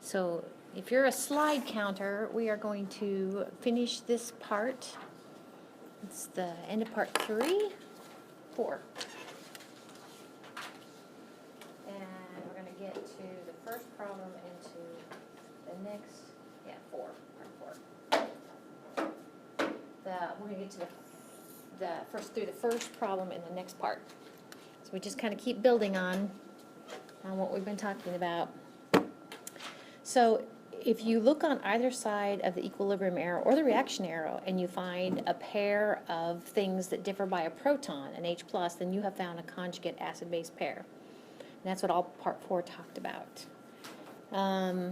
So if you're a slide counter, we are going to finish this part. It's the end of part 3, 4. And we're going to get to the first problem into the next, 4, part 4. We're going to get to the first problem in the next part. So we just kind of keep building on what we've been talking about. So if you look on either side of the equilibrium arrow or the reaction arrow and you find a pair of things that differ by a proton, an H+, then you have found a conjugate acid-base pair. And that's what all part 4 talked about. I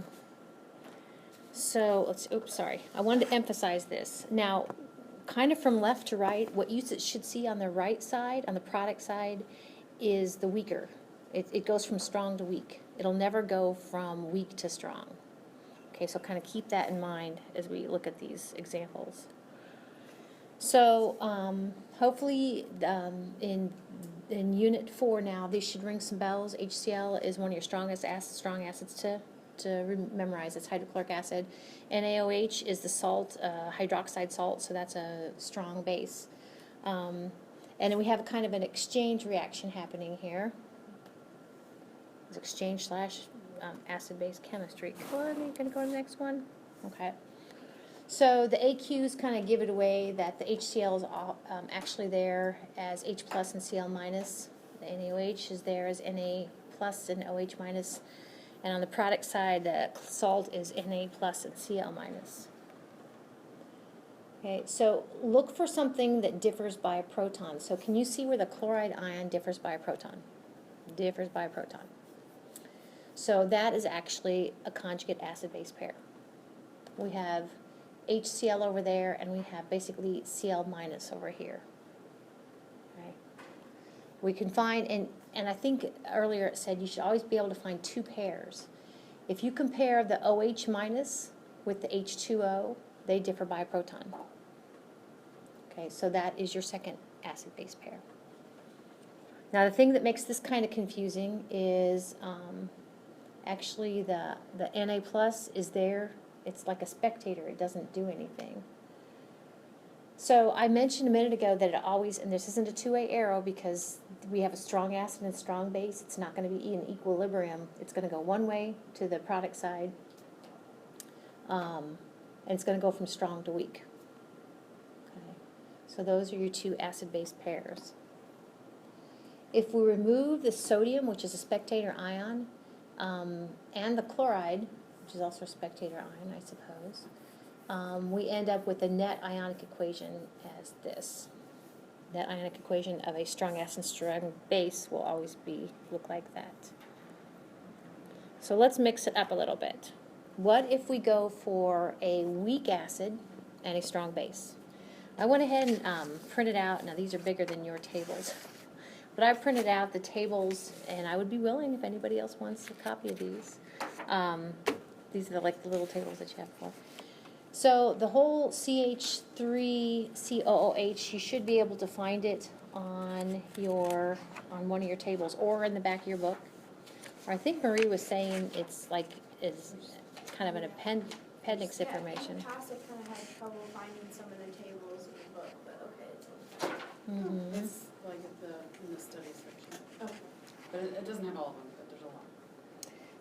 wanted to emphasize this. Now, kind of from left to right, what you should see on the right side, on the product side, is the weaker. It goes from strong to weak. It'll never go from weak to strong. Okay, so kind of keep that in mind as we look at these examples. So hopefully in Unit 4 now, these should ring some bells. HCl is one of your strong acids to memorize. It's hydrochloric acid. NaOH is the salt, hydroxide salt, so that's a strong base. And then we have kind of an exchange reaction happening here. It's exchange / acid-base chemistry. Are you going to go to the next one? Okay. So the AQs kind of give it away that the HCl is actually there as H+ and Cl-. The NaOH is there as Na+ and OH-. And on the product side, the salt is Na+ and Cl-. Okay, so look for something that differs by a proton. So can you see where the chloride ion differs by a proton? Differs by a proton. So that is actually a conjugate acid-base pair. We have HCl over there, and we have basically Cl- over here. Okay. We can find, and I think earlier it said you should always be able to find 2 pairs. If you compare the OH- with the H2O, they differ by a proton. Okay, so that is your second acid-base pair. Now the thing that makes this kind of confusing is actually the Na+ is there. It's like a spectator. It doesn't do anything. So I mentioned a minute ago that it always, and this isn't a two-way arrow because we have a strong acid and a strong base, it's not going to be in equilibrium. It's going to go one way to the product side, and it's going to go from strong to weak. Okay. So those are your 2 acid-base pairs. If we remove the sodium, which is a spectator ion, and the chloride, which is also a spectator ion, I suppose, we end up with a net ionic equation as this. Net ionic equation of a strong acid and strong base will always look like that. So let's mix it up a little bit. What if we go for a weak acid and a strong base? I went ahead and printed out, now these are bigger than your tables, but I printed out the tables, and I would be willing if anybody else wants a copy of these. These are like the little tables that you have for. So the whole CH3COOH, you should be able to find it on one of your tables or in the back of your book. Or I think Marie was saying it's kind of an appendix information. In the past I kind of had trouble finding some of the tables in the book, but okay, it's okay. Mm-hmm. It's like in the study section. Okay. But it doesn't have all of them, but there's a lot.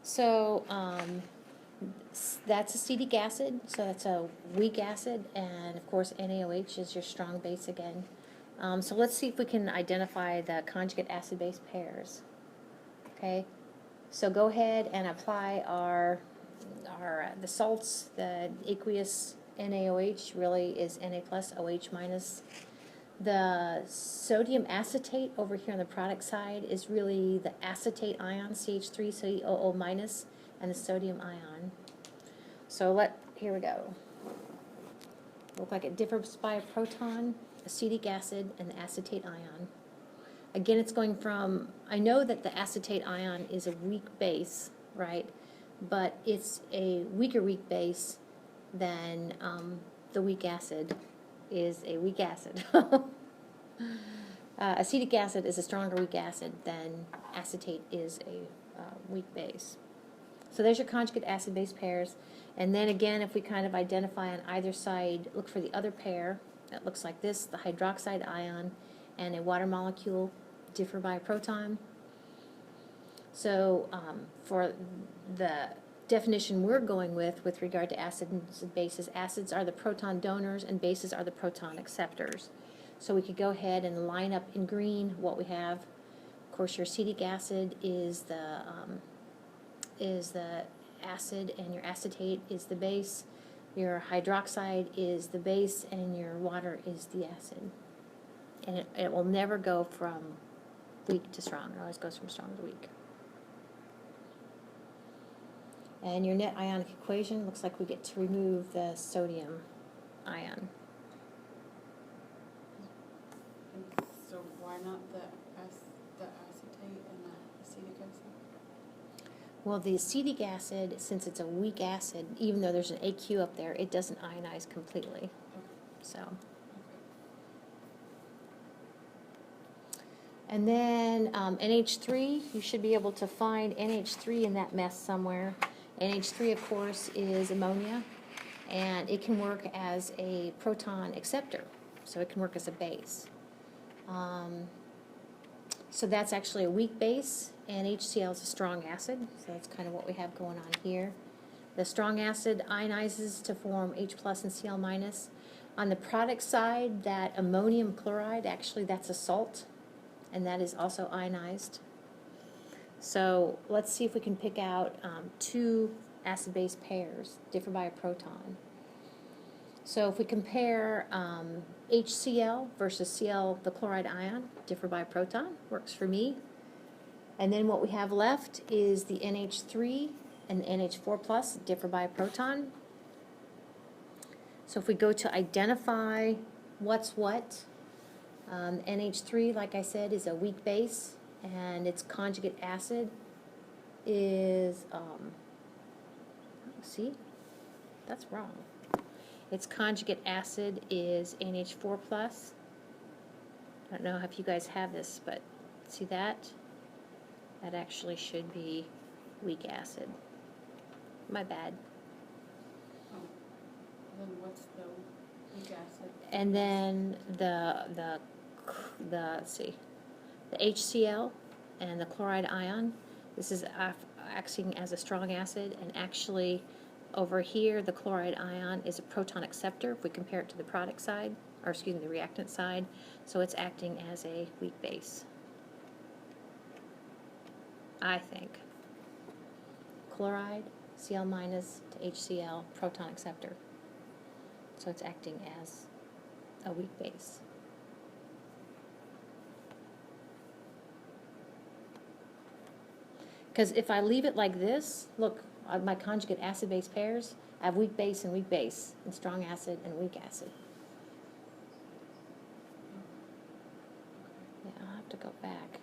So that's acetic acid, so that's a weak acid, and of course NaOH is your strong base again. So let's see if we can identify the conjugate acid-base pairs. Okay, so go ahead and apply the salts. The aqueous NaOH really is Na+ OH-. The sodium acetate over here on the product side is really the acetate ion, CH3COO-, and the sodium ion. So here we go. Look like it differs by a proton, acetic acid, and the acetate ion. Again, it's going from, I know that the acetate ion is a weak base, right? But it's a weak base than the weak acid is a weak acid. Acetic acid is a stronger weak acid than acetate is a weak base. So there's your conjugate acid-base pairs. And then again, if we kind of identify on either side, look for the other pair that looks like this, the hydroxide ion and a water molecule differ by a proton. So for the definition we're going with regard to acids and bases, acids are the proton donors and bases are the proton acceptors. So we could go ahead and line up in green what we have. Of course, your acetic acid is the acid and your acetate is the base. Your hydroxide is the base and your water is the acid. And it will never go from weak to strong. It always goes from strong to weak. And your net ionic equation looks like we get to remove the sodium ion. And so why not the acetate and the acetic acid? Well, the acetic acid, since it's a weak acid, even though there's an AQ up there, it doesn't ionize completely. Okay. So, Okay. and then NH3, you should be able to find NH3 in that mess somewhere. NH3, of course, is ammonia, and it can work as a proton acceptor, so it can work as a base. So that's actually a weak base, and HCl is a strong acid, so that's kind of what we have going on here. The strong acid ionizes to form H plus and Cl minus. On the product side, that ammonium chloride, actually that's a salt, and that is also ionized. So let's see if we can pick out two acid-base pairs, differ by a proton. So if we compare HCl versus Cl, the chloride ion, differ by a proton, works for me. And then what we have left is the NH3 and the NH4 plus, differ by a proton. So if we go to identify what's what, NH3, like I said, is a weak base, and its conjugate acid is, see, that's wrong. Its conjugate acid is NH4 plus. I don't know if you guys have this, but see that? That actually should be weak acid. My bad. Oh. Then what's the weak acid? And then the let's see, the HCl and the chloride ion. This is acting as a strong acid, and actually over here the chloride ion is a proton acceptor if we compare it to the product side, or excuse me, the reactant side. So it's acting as a weak base, I think. Chloride, Cl minus to HCl, proton acceptor. So it's acting as a weak base. Because if I leave it like this, look, my conjugate acid-base pairs, I have weak base, and strong acid and weak acid. Yeah, I'll have to go back.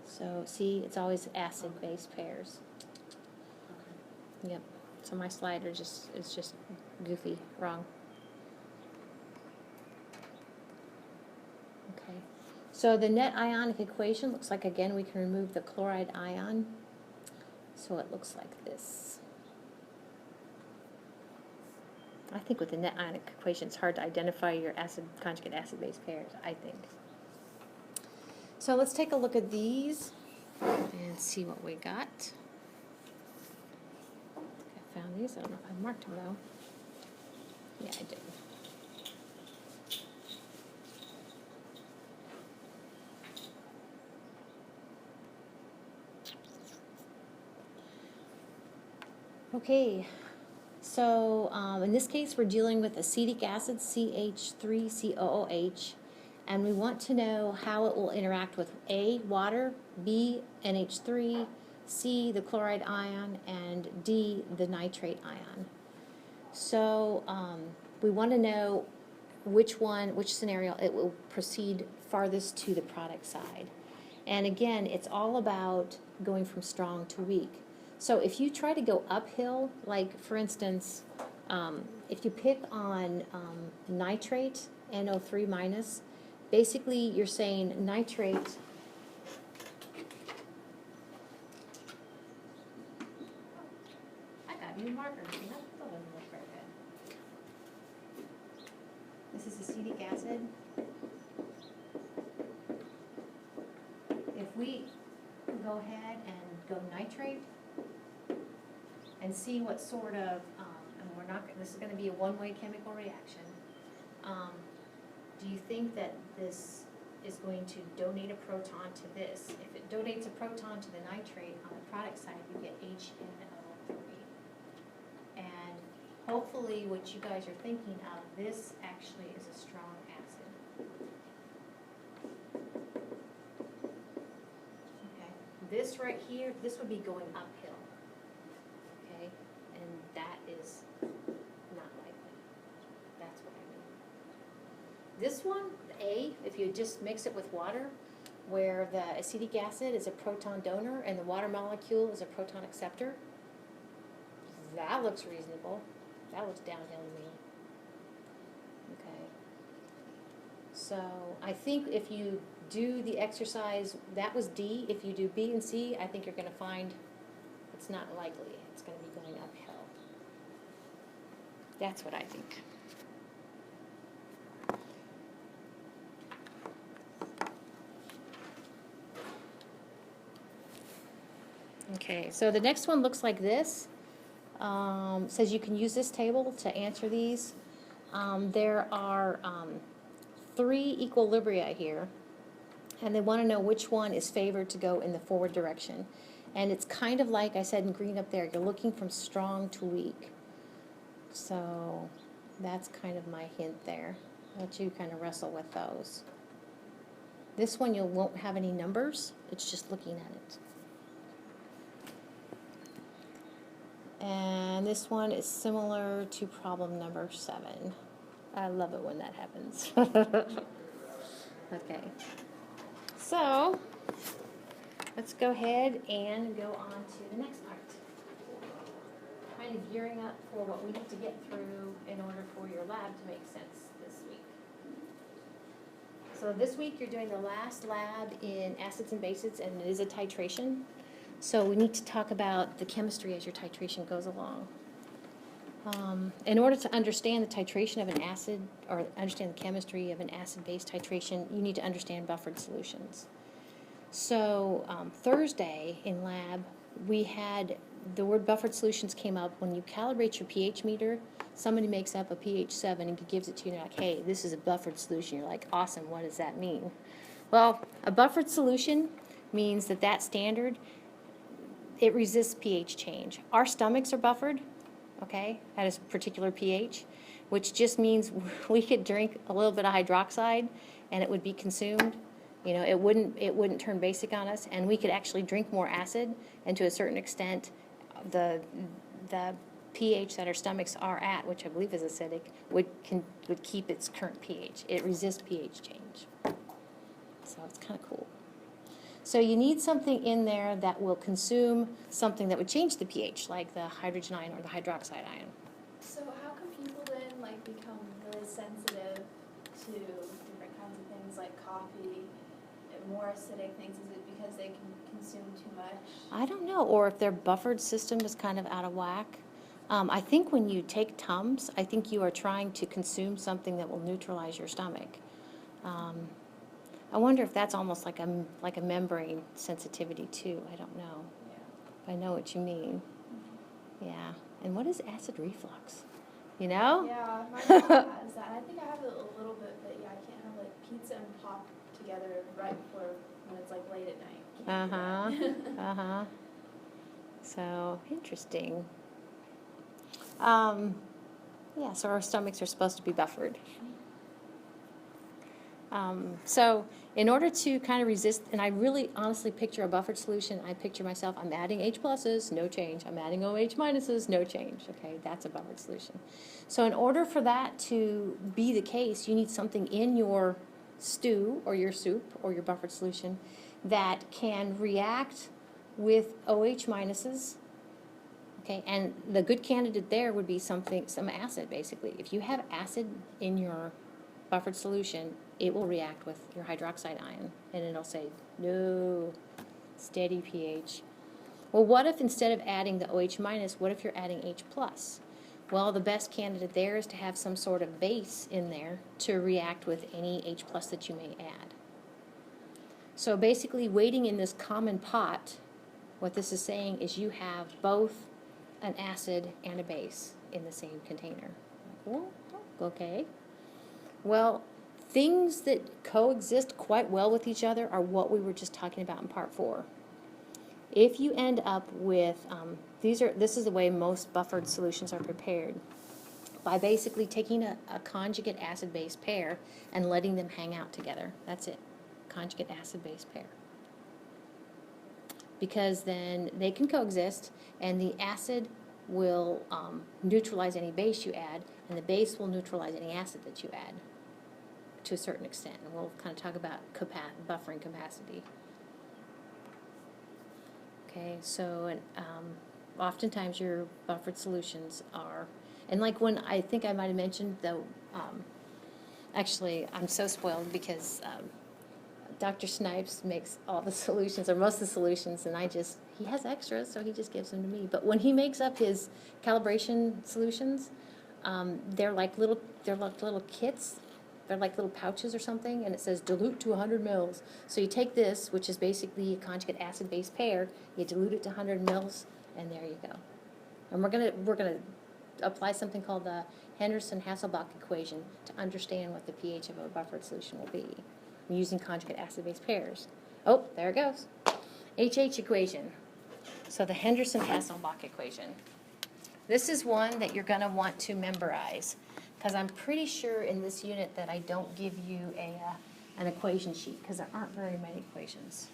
So see, it's always acid-base pairs. Okay. Yep. So my slider is just goofy, wrong. Okay. So the net ionic equation looks like, again, we can remove the chloride ion. So it looks like this. I think with the net ionic equation, it's hard to identify your conjugate acid-base pairs, I think. So let's take a look at these and see what we got. I found these. I don't know if I marked them though. Yeah, I did. Okay, so in this case we're dealing with acetic acid, CH3COOH, and we want to know how it will interact with A, water, B, NH3, C, the chloride ion, and D, the nitrate ion. So we want to know which scenario it will proceed farthest to the product side. And again, it's all about going from strong to weak. So if you try to go uphill, like for instance, if you pick on nitrate, NO3 minus, basically you're saying nitrate. I got new markers, you know, that doesn't look very good. This is acetic acid. If we go ahead and go nitrate and see what sort of, and we're not, this is gonna be a one-way chemical reaction. Do you think that this is going to donate a proton to this? If it donates a proton to the nitrate, on the product side, you get HNO3. And hopefully what you guys are thinking of, this actually is a strong acid. Okay, this right here, this would be going uphill. Okay, and that is not likely. That's what I mean. This one, the A, if you just mix it with water, where the acetic acid is a proton donor and the water molecule is a proton acceptor, that looks reasonable. That looks downhill to me. Okay. So I think if you do the exercise, that was D. If you do B and C, I think you're going to find it's not likely. It's going to be going uphill. That's what I think. Okay, so the next one looks like this. Says you can use this table to answer these. There are 3 equilibria here, and they want to know which one is favored to go in the forward direction. And it's kind of like I said in green up there, you're looking from strong to weak. So that's kind of my hint there. I'll let you kind of wrestle with those. This one you won't have any numbers, it's just looking at it. And this one is similar to problem number 7. I love it when that happens. Okay. So, let's go ahead and go on to the next part. Kind of gearing up for what we have to get through in order for your lab to make sense this week. So this week you're doing the last lab in acids and bases, and it is a titration. So we need to talk about the chemistry as your titration goes along. In order to understand the titration of an acid, or understand the chemistry of an acid-base titration, you need to understand buffered solutions. So Thursday in lab, we had the word buffered solutions came up when you calibrate your pH meter. Somebody makes up a pH 7 and gives it to you, and they're like, hey, this is a buffered solution. You're like, awesome, what does that mean? Well, a buffered solution means that that standard, it resists pH change. Our stomachs are buffered, okay, at a particular pH, which just means we could drink a little bit of hydroxide and it would be consumed. You know, it wouldn't turn basic on us, and we could actually drink more acid, and to a certain extent, the pH that our stomachs are at, which I believe is acidic, would keep its current pH. It resists pH change. So it's kind of cool. So you need something in there that will consume something that would change the pH, like the hydrogen ion or the hydroxide ion. So how can people then like become really sensitive to different kinds of things like coffee and more acidic things? Is it because they can consume too much? I don't know, or if their buffered system is kind of out of whack. I think when you take Tums, I think you are trying to consume something that will neutralize your stomach. I wonder if that's almost like a membrane sensitivity too. I don't know. Yeah. I know what you mean. Yeah. And what is acid reflux? You know? Yeah, my mom has that. I think I have it a little bit, but yeah, I can't have like pizza and pop together right before when it's like late at night. Can't do that. So interesting. Yeah, so our stomachs are supposed to be buffered. So in order to kind of resist, and I really honestly picture a buffered solution, I picture myself, I'm adding H pluses, no change. I'm adding OH minuses, no change. Okay, that's a buffered solution. So in order for that to be the case, you need something in your stew or your soup or your buffered solution that can react with OH minuses. Okay, and the good candidate there would be some acid, basically. If you have acid in your buffered solution, it will react with your hydroxide ion, and it'll say, no, steady pH. Well, what if instead of adding the OH minus, what if you're adding H plus? Well, the best candidate there is to have some sort of base in there to react with any H plus that you may add. So basically, waiting in this common pot, what this is saying is you have both an acid and a base in the same container. Well, okay. Well, things that coexist quite well with each other are what we were just talking about in part 4. If you end up with, this is the way most buffered solutions are prepared, by basically taking a conjugate acid-base pair and letting them hang out together. That's it, conjugate acid-base pair. Because then they can coexist, and the acid will neutralize any base you add, and the base will neutralize any acid that you add to a certain extent. And we'll kind of talk about buffering capacity. Okay, so oftentimes your buffered solutions are, and like when I think I might have mentioned though, actually I'm so spoiled because Dr. Snipes makes all the solutions, or most of the solutions, and he has extras, so he just gives them to me. But when he makes up his calibration solutions, they're like little kits. They're like little pouches or something, and it says dilute to 100 mils. So you take this, which is basically a conjugate acid-base pair, you dilute it to 100 mils, and there you go. And we're gonna apply something called the Henderson-Hasselbalch equation to understand what the pH of a buffered solution will be using conjugate acid-base pairs. Oh, there it goes. HH equation. So the Henderson-Hasselbalch equation. This is one that you're going to want to memorize, because I'm pretty sure in this unit that I don't give you an equation sheet, because there aren't very many equations.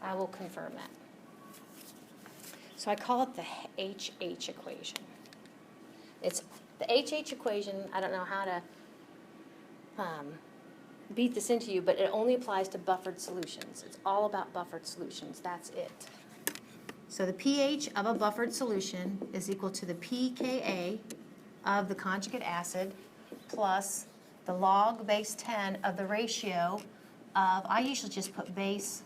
I will confirm that. So I call it the HH equation. It's the HH equation. I don't know how to beat this into you, but it only applies to buffered solutions. It's all about buffered solutions. That's it. So the pH of a buffered solution is equal to the pKa of the conjugate acid plus the log base 10 of the ratio of, I usually just put base,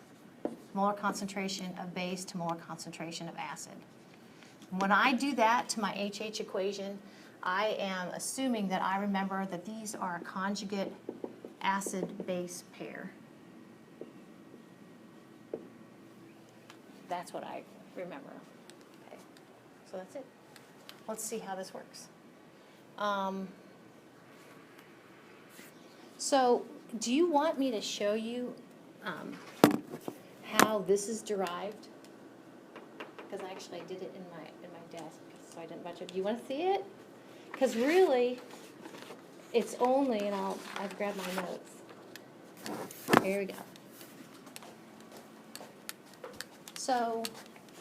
molar concentration of base to molar concentration of acid. When I do that to my HH equation, I am assuming that I remember that these are a conjugate acid-base pair. That's what I remember. Okay, so that's it. Let's see how this works. So do you want me to show you how this is derived? Because actually I did it in my desk, so I didn't bunch it. Do you want to see it? Because really, it's only, and I've grabbed my notes. Here we go. So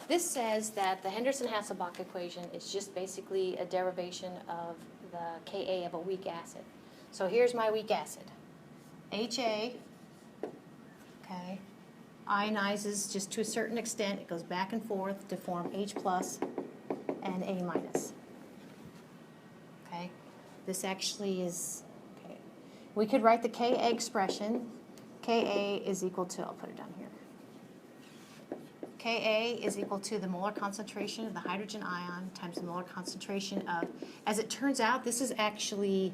this says that the Henderson-Hasselbalch equation is just basically a derivation of the Ka of a weak acid. So here's my weak acid. HA, okay, ionizes just to a certain extent. It goes back and forth to form H plus and A minus. Okay, this actually is, okay. We could write the Ka expression. Ka is equal to, I'll put it down here. Ka is equal to the molar concentration of the hydrogen ion times the molar concentration of, as it turns out, this is actually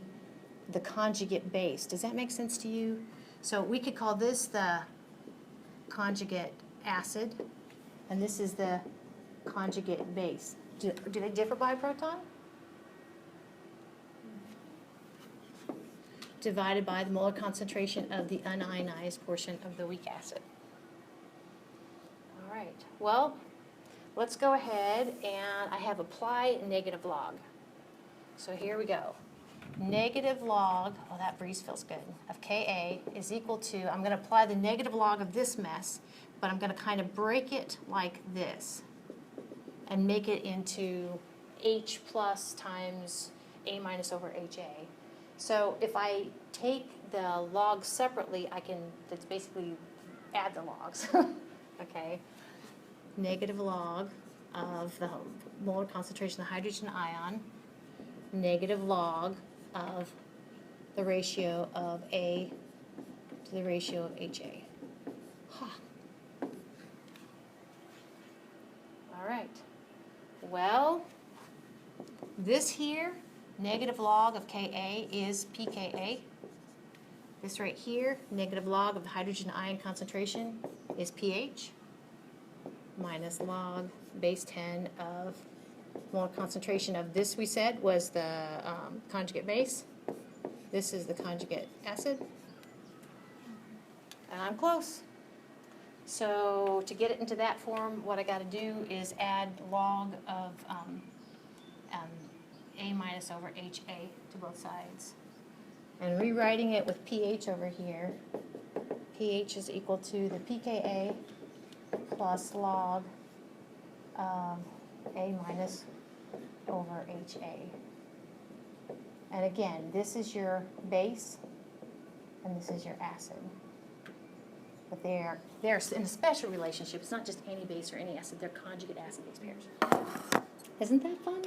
the conjugate base. Does that make sense to you? So we could call this the conjugate acid, and this is the conjugate base. Do they differ by a proton? Divided by the molar concentration of the unionized portion of the weak acid. All right, well, let's go ahead, and I have apply negative log. So here we go. Negative log, oh, that breeze feels good, of Ka is equal to, I'm going to apply the negative log of this mess, but I'm going to kind of break it like this and make it into H plus times A minus over HA. So if I take the logs separately, I can, that's basically add the logs, okay? Negative log of the molar concentration of the hydrogen ion, negative log of the ratio of A to the ratio of HA. Huh. All right. Well, this here, negative log of Ka is pKa. This right here, negative log of the hydrogen ion concentration is pH, minus log base 10 of molar concentration of this, we said, was the conjugate base. This is the conjugate acid. And I'm close. So to get it into that form, what I got to do is add log of A minus over HA to both sides. And rewriting it with pH over here, pH is equal to the pKa plus log A minus over HA. And again, this is your base, and this is your acid. But they're in a special relationship. It's not just any base or any acid. They're conjugate acid-base pairs. Isn't that fun?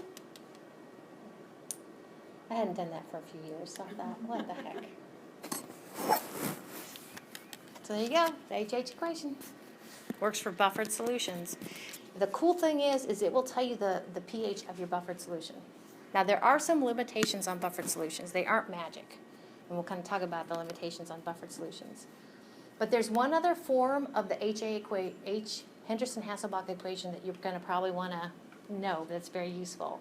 I hadn't done that for a few years, so I thought, what the heck. So there you go, the HH equation. Works for buffered solutions. The cool thing is it will tell you the pH of your buffered solution. Now there are some limitations on buffered solutions. They aren't magic. And we'll kind of talk about the limitations on buffered solutions. But there's one other form of the Henderson-Hasselbalch equation that you're going to probably want to know that's very useful.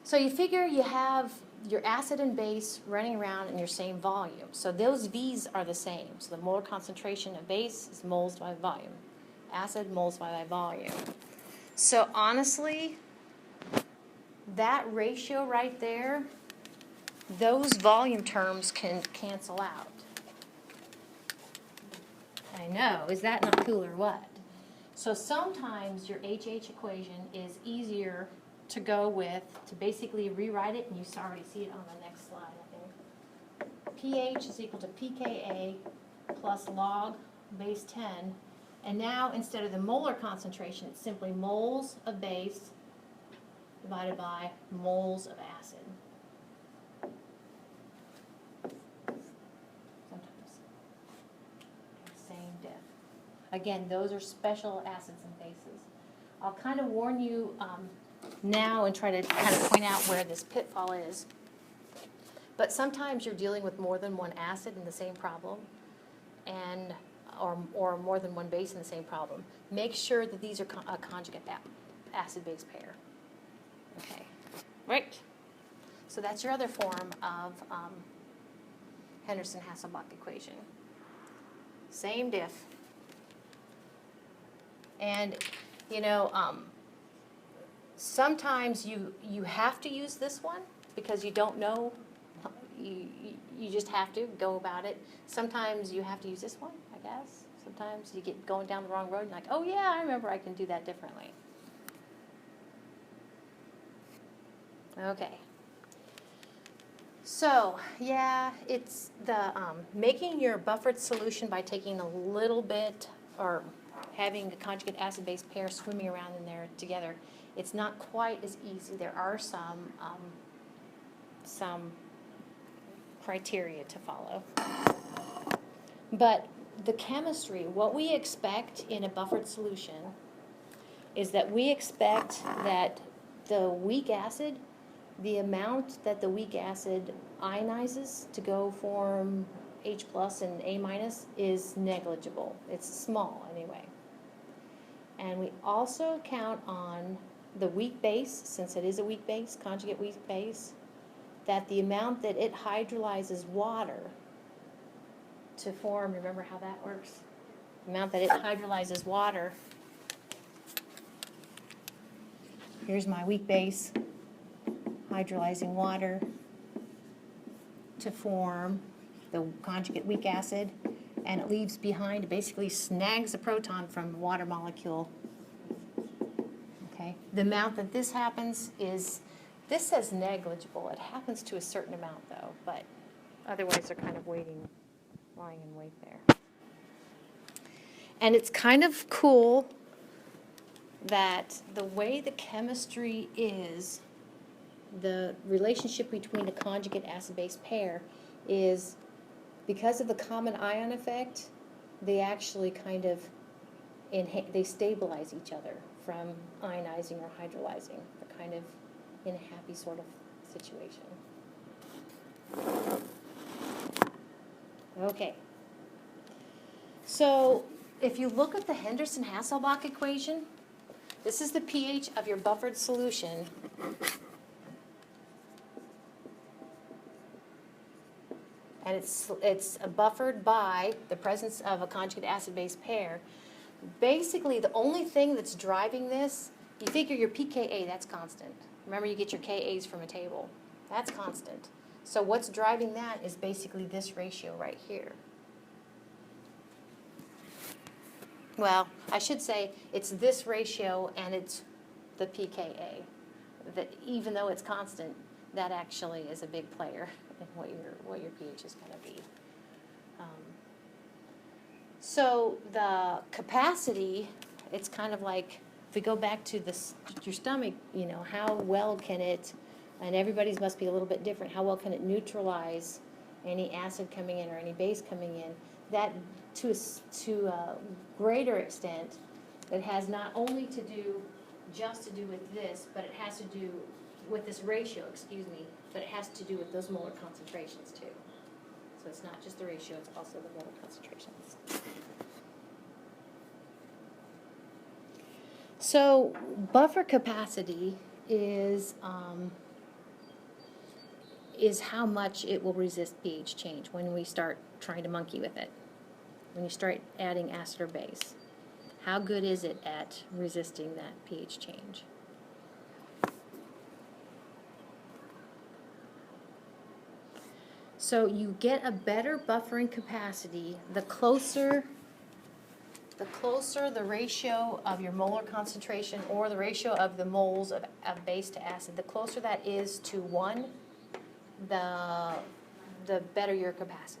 So you figure you have your acid and base running around in your same volume. So those V's are the same. So the molar concentration of base is moles by volume. Acid, moles by volume. So honestly, that ratio right there, those volume terms can cancel out. I know, is that not cool or what? So sometimes your HH equation is easier to go with, to basically rewrite it, and you already see it on the next slide, I think. pH is equal to pKa plus log base 10, and now instead of the molar concentration, it's simply moles of base divided by moles of acid. Sometimes. Same diff. Again, those are special acids and bases. I'll kind of warn you now and try to kind of point out where this pitfall is. But sometimes you're dealing with more than one acid in the same problem, and or more than one base in the same problem. Make sure that these are a conjugate acid-base pair. Okay, right? So that's your other form of Henderson-Hasselbalch equation. Same diff. And, you know, sometimes you have to use this one because you don't know. You just have to go about it. Sometimes you have to use this one, I guess. Sometimes you get going down the wrong road and you're like, oh yeah, I remember I can do that differently. Okay. So, yeah, it's the making your buffered solution by taking a little bit or having a conjugate acid-base pair swimming around in there together. It's not quite as easy. There are some criteria to follow. But the chemistry, what we expect in a buffered solution is that we expect that the weak acid, the amount that the weak acid ionizes to go form H plus and A minus is negligible. It's small anyway. And we also count on the weak base, since it is a weak base, conjugate weak base, that the amount that it hydrolyzes water to form, remember how that works? The amount that it hydrolyzes water. Here's my weak base, hydrolyzing water to form the conjugate weak acid, and it leaves behind, it basically snags a proton from the water molecule. Okay, the amount that this happens is, this says negligible. It happens to a certain amount though, but otherwise they're kind of waiting, lying in wait there. And it's kind of cool that the way the chemistry is, the relationship between a conjugate acid-base pair, is because of the common ion effect, they actually kind of, they stabilize each other from ionizing or hydrolyzing. They're kind of in a happy sort of situation. Okay. So if you look at the Henderson-Hasselbalch equation, this is the pH of your buffered solution. And it's buffered by the presence of a conjugate acid-base pair. Basically, the only thing that's driving this, you figure your pKa, that's constant. Remember, you get your Kas from a table. That's constant. So what's driving that is basically this ratio right here. Well, I should say it's this ratio and it's the pKa. That even though it's constant, that actually is a big player in what your pH is going to be. So the capacity, it's kind of like, if we go back to your stomach, you know, how well can it, and everybody's must be a little bit different, how well can it neutralize any acid coming in or any base coming in? That, to a greater extent, it has not only to do with this, but it has to do with this ratio, but it has to do with those molar concentrations too. So it's not just the ratio, it's also the molar concentrations. So buffer capacity is how much it will resist pH change when we start trying to monkey with it. When you start adding acid or base. How good is it at resisting that pH change? So you get a better buffering capacity the closer the ratio of your molar concentration or the ratio of the moles of base to acid, the closer that is to 1, the better your capacity.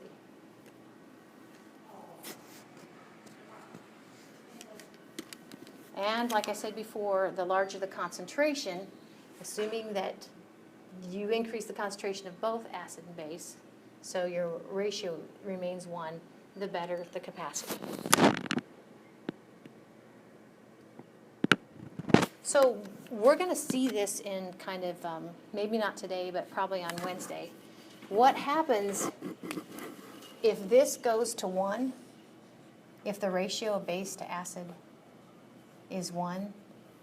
And like I said before, the larger the concentration, assuming that you increase the concentration of both acid and base, so your ratio remains 1, the better the capacity. So we're going to see this in kind of, maybe not today, but probably on Wednesday. What happens if this goes to 1, if the ratio of base to acid is 1,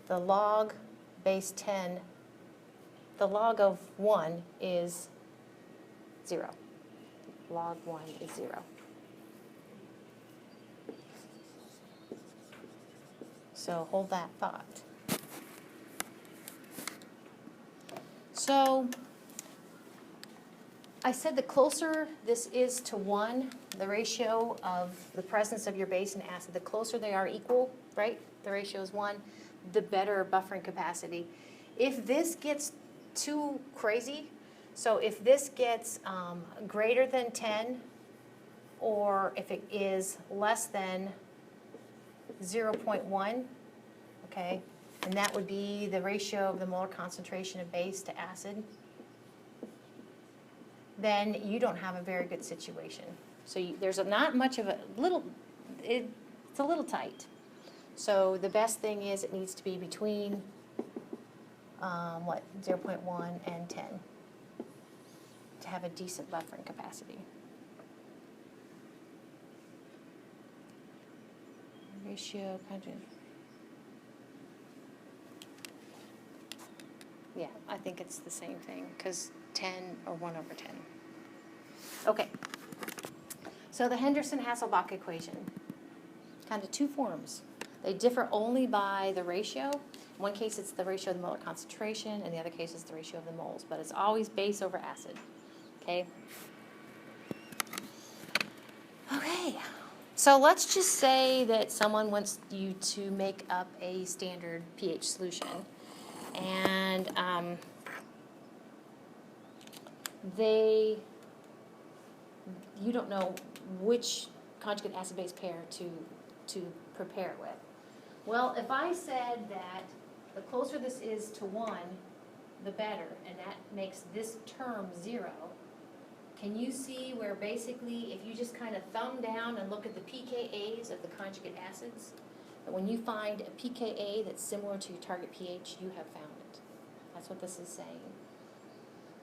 the log base 10, the log of 1 is 0. Log 1 is 0. So hold that thought. So I said the closer this is to 1, the ratio of the presence of your base and acid, the closer they are equal, right? The ratio is 1, the better buffering capacity. If this gets too crazy, so if this gets greater than 10, or if it is less than 0.1, okay, and that would be the ratio of the molar concentration of base to acid, then you don't have a very good situation. So there's not much of it's a little tight. So the best thing is it needs to be between 0.1 and 10 to have a decent buffering capacity. Ratio kind of. Yeah, I think it's the same thing because 10 or 1 over 10. Okay. So the Henderson-Hasselbalch equation, kind of two forms. They differ only by the ratio. In one case, it's the ratio of the molar concentration, and the other case is the ratio of the moles. But it's always base over acid. Okay? Okay. So let's just say that someone wants you to make up a standard pH solution. And you don't know which conjugate acid-base pair to prepare it with. Well, if I said that the closer this is to 1, the better, and that makes this term 0, can you see where basically if you just kind of thumb down and look at the pKa's of the conjugate acids, that when you find a pKa that's similar to your target pH, you have found it. That's what this is saying.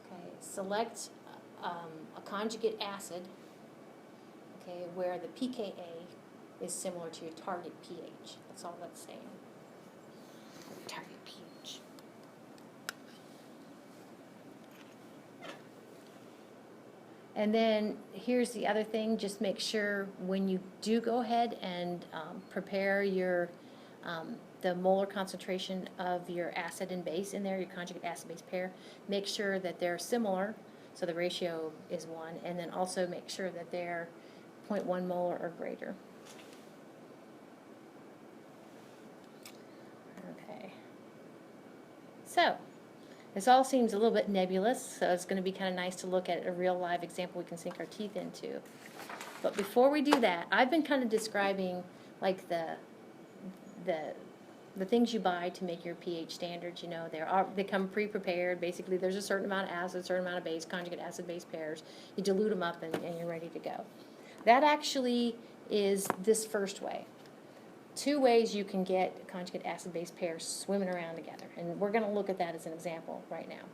Okay, select a conjugate acid, okay, where the pKa is similar to your target pH. That's all that's saying. Target pH. And then here's the other thing, just make sure when you do go ahead and prepare your the molar concentration of your acid and base in there, your conjugate acid-base pair, make sure that they're similar, so the ratio is 1, and then also make sure that they're 0.1 molar or greater. Okay. So, this all seems a little bit nebulous, so it's going to be kind of nice to look at a real live example we can sink our teeth into. But before we do that, I've been kind of describing like the things you buy to make your pH standards. You know, they come pre-prepared. Basically, there's a certain amount of acid, a certain amount of base, conjugate acid-base pairs. You dilute them up and you're ready to go. That actually is this first way. 2 ways you can get conjugate acid-base pairs swimming around together, and we're going to look at that as an example right now.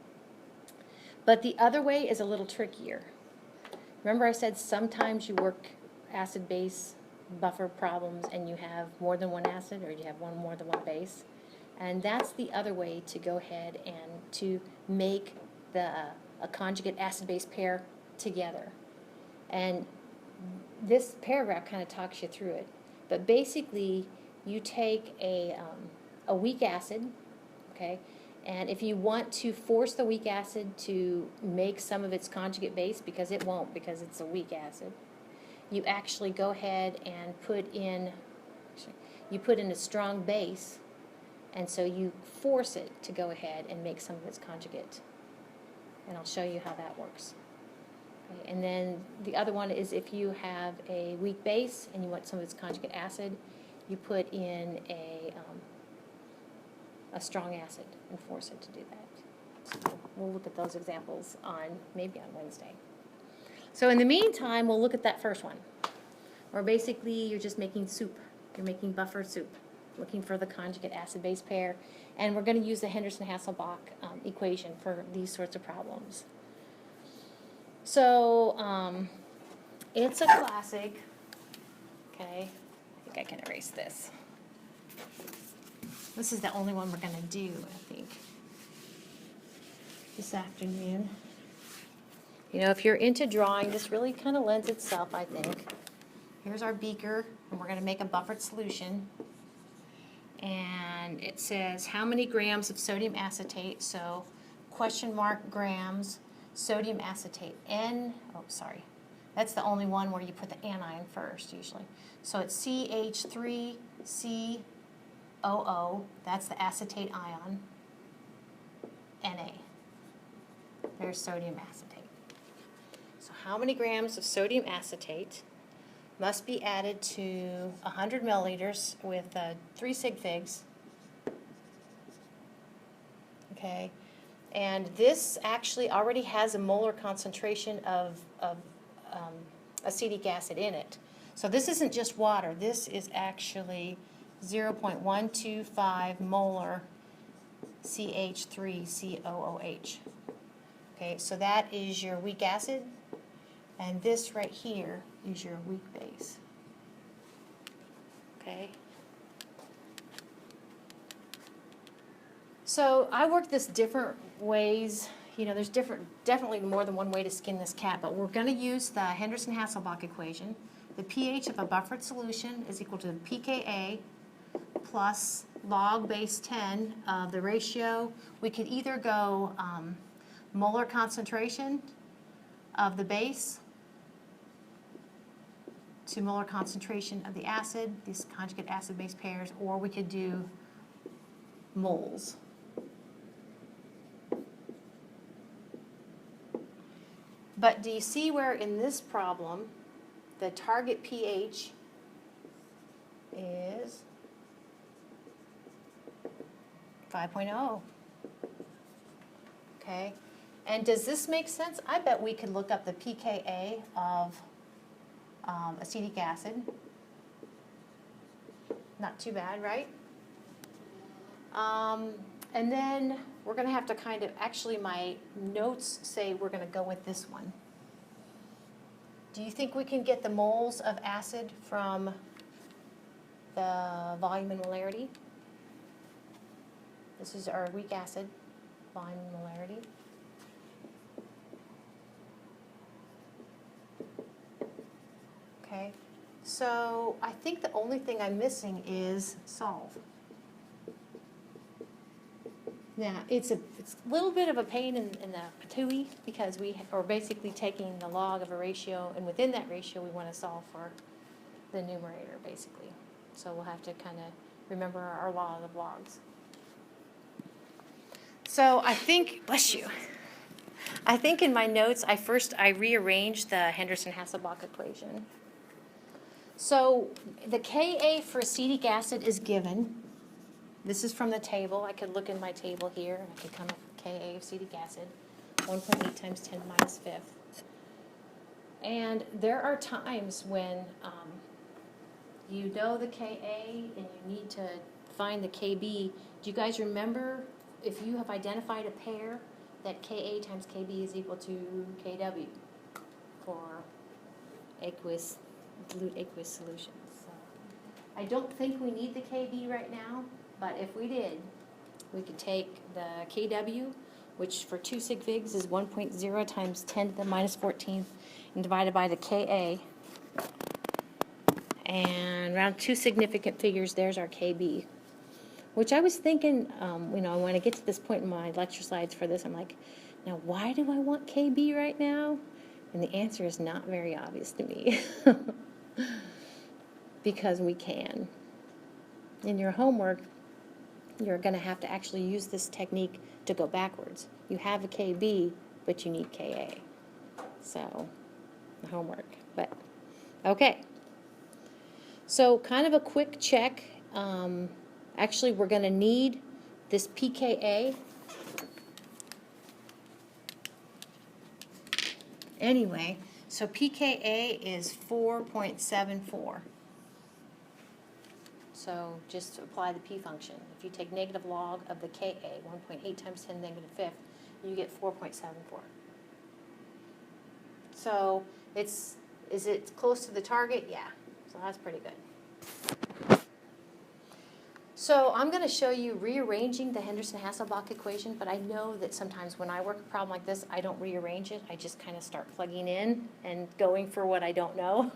But the other way is a little trickier. Remember I said sometimes you work acid-base buffer problems and you have more than one acid, or you have more than one base, and that's the other way to go ahead and to make a conjugate acid-base pair together. And this paragraph kind of talks you through it. But basically, you take a weak acid, okay, and if you want to force the weak acid to make some of its conjugate base, because it won't, because it's a weak acid, you actually go ahead and put in a strong base, and so you force it to go ahead and make some of its conjugate. And I'll show you how that works. Okay, and then the other one is if you have a weak base and you want some of its conjugate acid, you put in a strong acid and force it to do that. So we'll look at those examples maybe on Wednesday. So in the meantime, we'll look at that first one, where basically you're just making soup. You're making buffer soup, looking for the conjugate acid-base pair, and we're going to use the Henderson-Hasselbalch equation for these sorts of problems. So it's a classic. Okay, I think I can erase this. This is the only one we're going to do, I think, this afternoon. You know, if you're into drawing, this really kind of lends itself, I think. Here's our beaker, and we're going to make a buffered solution. And it says how many grams of sodium acetate, so question mark grams, sodium acetate, that's the only one where you put the anion first, usually. So it's CH3COO, that's the acetate ion, Na. There's sodium acetate. So how many grams of sodium acetate must be added to 100 milliliters with 3 sig figs? Okay, and this actually already has a molar concentration of acetic acid in it. So this isn't just water. This is actually 0.125 molar CH3COOH. Okay, so that is your weak acid, and this right here is your weak base. Okay. So I work this different ways. You know, there's definitely more than one way to skin this cat, but we're going to use the Henderson-Hasselbalch equation. The pH of a buffered solution is equal to the pKa plus log base 10 of the ratio. We could either go molar concentration of the base to molar concentration of the acid, these conjugate acid-base pairs, or we could do moles. But do you see where in this problem the target pH is 5.0? Okay, And does this make sense? I bet we could look up the pKa of acetic acid. Not too bad, right? And then we're going to have to kind of, actually my notes say we're going to go with this one. Do you think we can get the moles of acid from the volume and molarity? This is our weak acid, volume and molarity. Okay, so I think the only thing I'm missing is solve. Now, it's a little bit of a pain in the patooey because we are basically taking the log of a ratio, and within that ratio we want to solve for the numerator, basically. So we'll have to kind of remember our law of logs. So I think, bless you, I think in my notes I rearranged the Henderson-Hasselbalch equation. So the Ka for acetic acid is given. This is from the table. I could look in my table here. I could come up with Ka of acetic acid, 1.8 times 10 minus fifth. And there are times when you know the Ka and you need to find the Kb. Do you guys remember if you have identified a pair that Ka times Kb is equal to Kw for aqueous, dilute aqueous solutions? So I don't think we need the Kb right now. But if we did, we could take the Kw, which for 2 sig figs is 1.0 times 10 to the minus 14th, and divided by the Ka. And around 2 significant figures, there's our Kb. Which I was thinking, when I get to this point in my lecture slides for this, I'm like, now why do I want Kb right now? And the answer is not very obvious to me. Because we can. In your homework, you're going to have to actually use this technique to go backwards. You have a Kb, but you need Ka. So, the homework. But, okay. So, kind of a quick check. Actually, we're going to need this pKa. Anyway, so pKa is 4.74. So just apply the p function. If you take negative log of the Ka, 1.8 times 10 negative fifth, you get 4.74. So is it close to the target? Yeah. So that's pretty good. So I'm going to show you rearranging the Henderson-Hasselbalch equation, but I know that sometimes when I work a problem like this, I don't rearrange it. I just kind of start plugging in and going for what I don't know.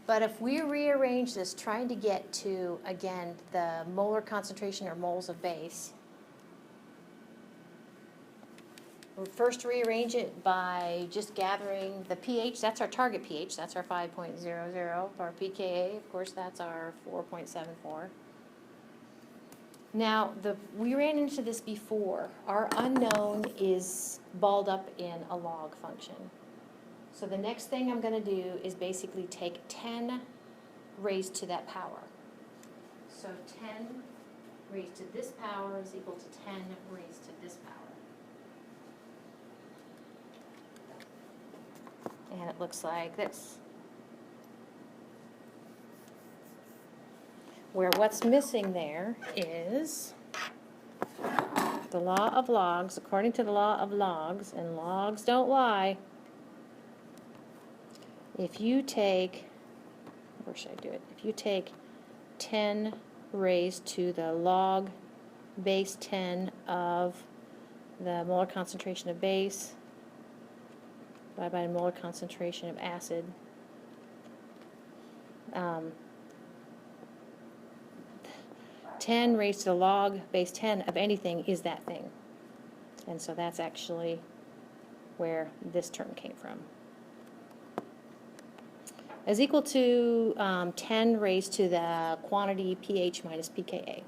But if we rearrange this, trying to get to, again, the molar concentration or moles of base, we'll first rearrange it by just gathering the pH. That's our target pH. That's our 5.00. Our pKa, of course, that's our 4.74. Now, we ran into this before. Our unknown is balled up in a log function. So the next thing I'm going to do is basically take 10 raised to that power. So 10 raised to this power is equal to 10 raised to this power. And it looks like this. Where what's missing there is the law of logs. According to the law of logs, and logs don't lie, if you take, where should I do it? If you take 10 raised to the log base 10 of the molar concentration of base divided by the molar concentration of acid, 10 raised to the log base 10 of anything is that thing. And so that's actually where this term came from. Is equal to 10 raised to the quantity pH minus pKa.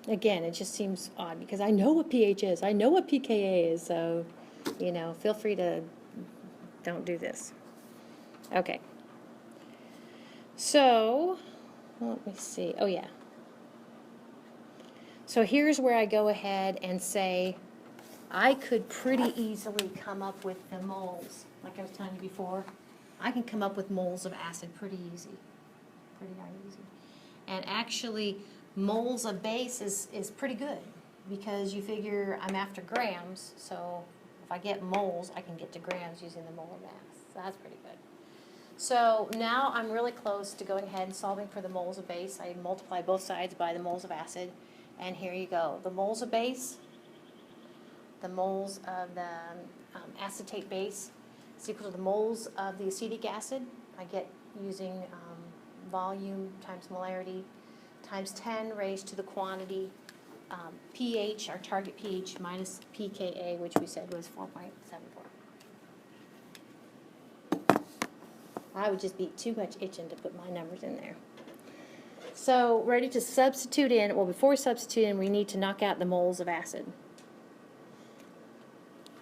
Again, it just seems odd because I know what pH is. I know what pKa is. So, feel free to don't do this. Okay. So, let me see. Oh, yeah. So here's where I go ahead and say, I could pretty easily come up with the moles, like I was telling you before. I can come up with moles of acid pretty easy, pretty darn easy. And actually, moles of base is pretty good, because you figure I'm after grams, so if I get moles, I can get to grams using the molar mass. So that's pretty good. So now I'm really close to going ahead and solving for the moles of base. I multiply both sides by the moles of acid, and here you go. The moles of base, the moles of the acetate base is equal to the moles of the acetic acid. I get using volume times molarity times 10 raised to the quantity pH, our target pH, minus pKa, which we said was 4.74. I would just be too much itching to put my numbers in there. So ready to substitute in. Well, before we substitute in, we need to knock out the moles of acid.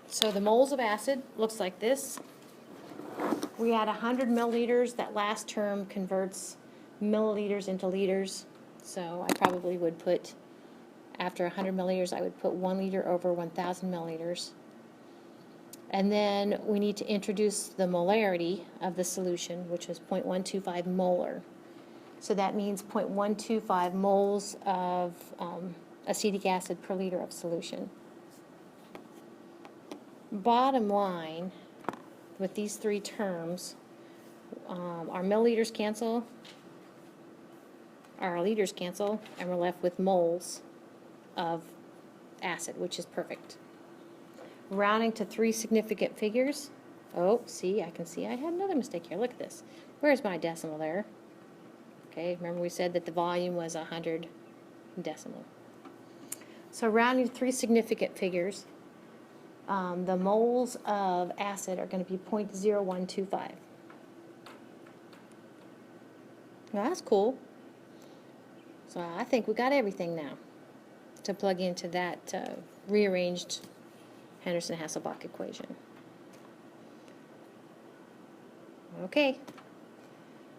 So the moles of acid looks like this. We had 100 milliliters. That last term converts milliliters into liters. So I probably would put, after 100 milliliters, I would put 1 liter over 1,000 milliliters. And then we need to introduce the molarity of the solution, which is 0.125 molar. So that means 0.125 moles of acetic acid per liter of solution. Bottom line, with these three terms, our milliliters cancel, our liters cancel, and we're left with moles of acid, which is perfect. Rounding to three significant figures. Oh, see, I can see I had another mistake here. Look at this. Where's my decimal there? Okay, remember we said that the volume was 100 decimal. So rounding to three significant figures, the moles of acid are going to be 0.0125. Well, that's cool. So I think we got everything now to plug into that rearranged Henderson-Hasselbalch equation. Okay.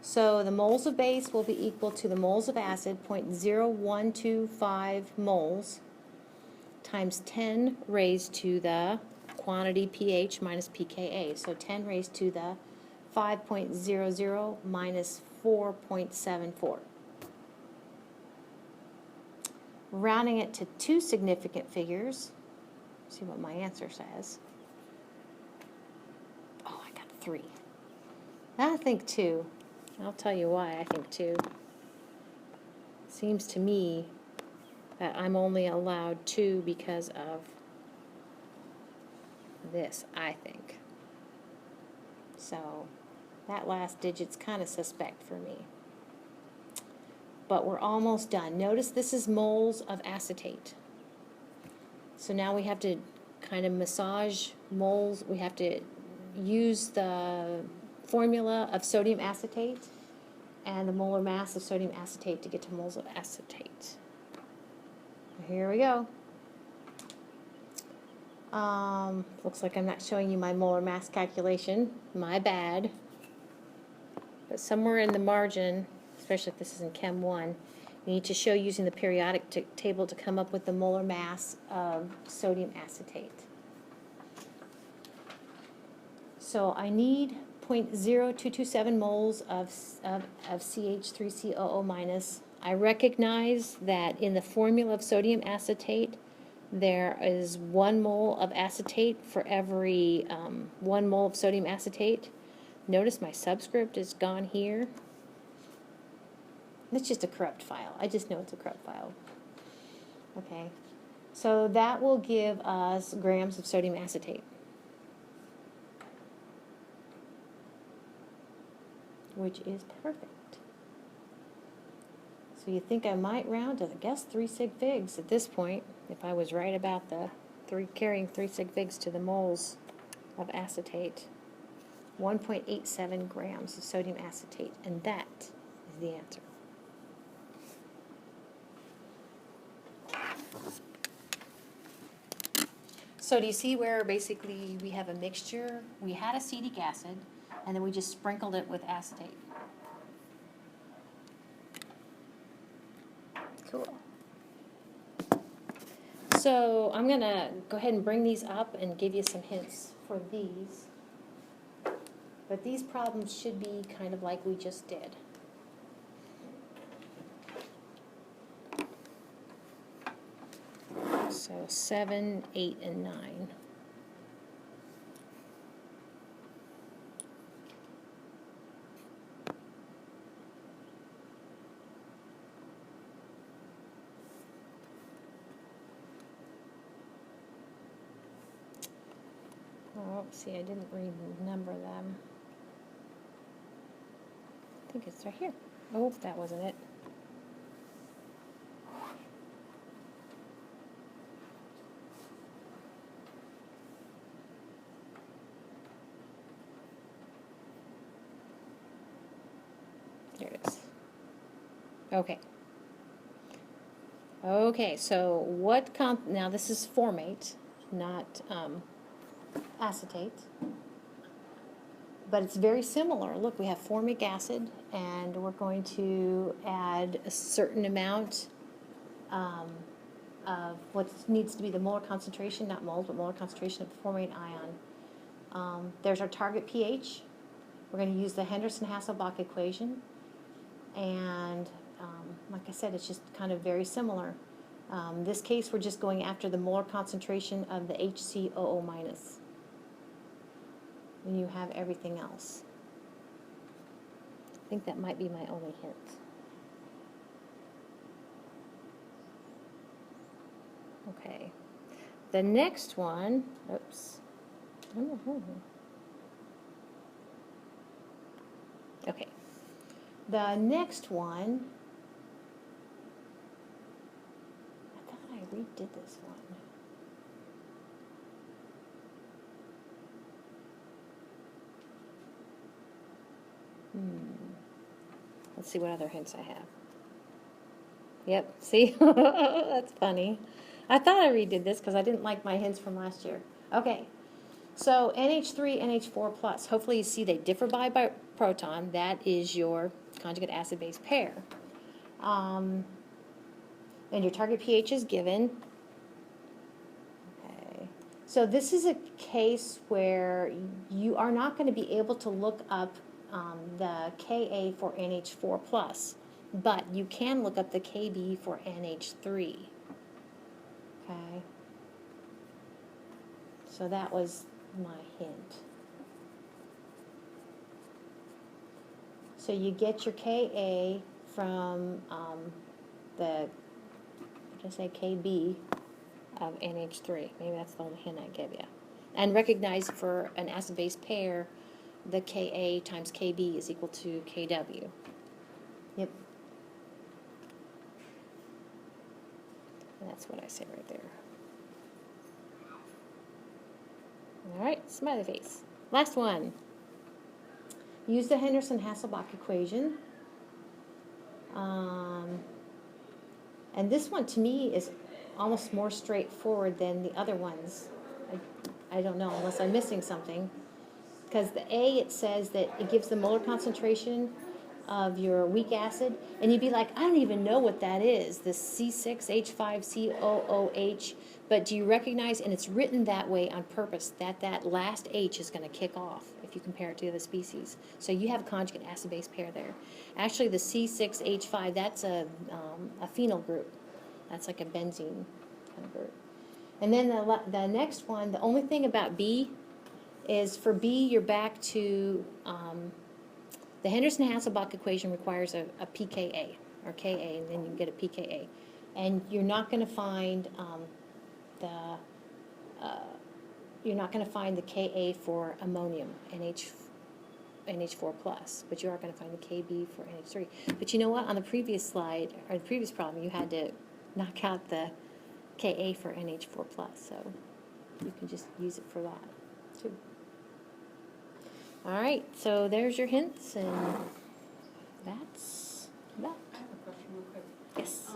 So the moles of base will be equal to the moles of acid, 0.0125 moles, times 10 raised to the quantity pH minus pKa. So 10 raised to the 5.00 minus 4.74. Rounding it to two significant figures, see what my answer says. Oh, I got 3. I think 2. I'll tell you why I think 2. Seems to me that I'm only allowed 2 because of this, I think. So that last digit's kind of suspect for me. But we're almost done. Notice this is moles of acetate. So now we have to kind of massage moles. We have to use the formula of sodium acetate and the molar mass of sodium acetate to get to moles of acetate. Here we go. Looks like I'm not showing you my molar mass calculation. My bad. But somewhere in the margin, especially if this is in Chem 1, you need to show using the periodic table to come up with the molar mass of sodium acetate. So I need 0.0227 moles of CH3COO minus. I recognize that in the formula of sodium acetate, there is 1 mole of acetate for every 1 mole of sodium acetate. Notice my subscript is gone here. It's just a corrupt file. I just know it's a corrupt file. Okay, so that will give us grams of sodium acetate, which is perfect. So you think I might round to, I guess, 3 sig figs at this point, if I was right about the carrying 3 sig figs to the moles of acetate. 1.87 grams of sodium acetate, and that is the answer. So do you see where basically we have a mixture? We had acetic acid, and then we just sprinkled it with acetate. Cool. So I'm gonna go ahead and bring these up and give you some hints for these. But these problems should be kind of like we just did. So 7, 8, and 9. Oh, see, I didn't renumber them. I think it's right here. Oh, that wasn't it. There it is. Okay. Okay, so what now this is formate, not acetate. But it's very similar. Look, we have formic acid, and we're going to add a certain amount of what needs to be the molar concentration, not moles, but molar concentration of the formate ion. There's our target pH. We're going to use the Henderson-Hasselbalch equation. And like I said, it's just kind of very similar. In this case, we're just going after the molar concentration of the HCOO minus. When you have everything else. I think that might be my only hint. Okay. The next one, oops. Okay. The next one, I thought I redid this one. Let's see what other hints I have. Yep, see? That's funny. I thought I redid this because I didn't like my hints from last year. Okay, so NH3, NH4 plus. Hopefully you see they differ by proton. That is your conjugate acid-base pair. And your target pH is given. Okay, so this is a case where you are not going to be able to look up the Ka for NH4 plus, but you can look up the Kb for NH3. Okay, so that was my hint. So you get your Ka from the, what did I say, Kb of NH3. Maybe that's the only hint I give you. And recognize for an acid-base pair, the Ka times Kb is equal to Kw. Yep. And that's what I say right there. All right, smiley face. Last one. Use the Henderson-Hasselbalch equation. And this one, to me, is almost more straightforward than the other ones. I don't know, unless I'm missing something. Because the A, it says that it gives the molar concentration of your weak acid, and you'd be like, I don't even know what that is, the C6H5COOH, but do you recognize, and it's written that way on purpose, that that last H is going to kick off if you compare it to the other species. So you have a conjugate acid-base pair there. Actually, the C6H5, that's a phenyl group. That's like a benzene kind of group. And then the next one, the only thing about B is for B, you're back to the Henderson-Hasselbalch equation requires a pKa, or Ka, and then you can get a pKa. And you're not going to find the Ka for ammonium, NH4 plus, but you are going to find the Kb for NH3. But you know what? On the previous slide, or the previous problem, you had to knock out the Ka for NH4 plus, so you can just use it for that too. All right, so there's your hints, and that's that. I have a question real quick. Yes.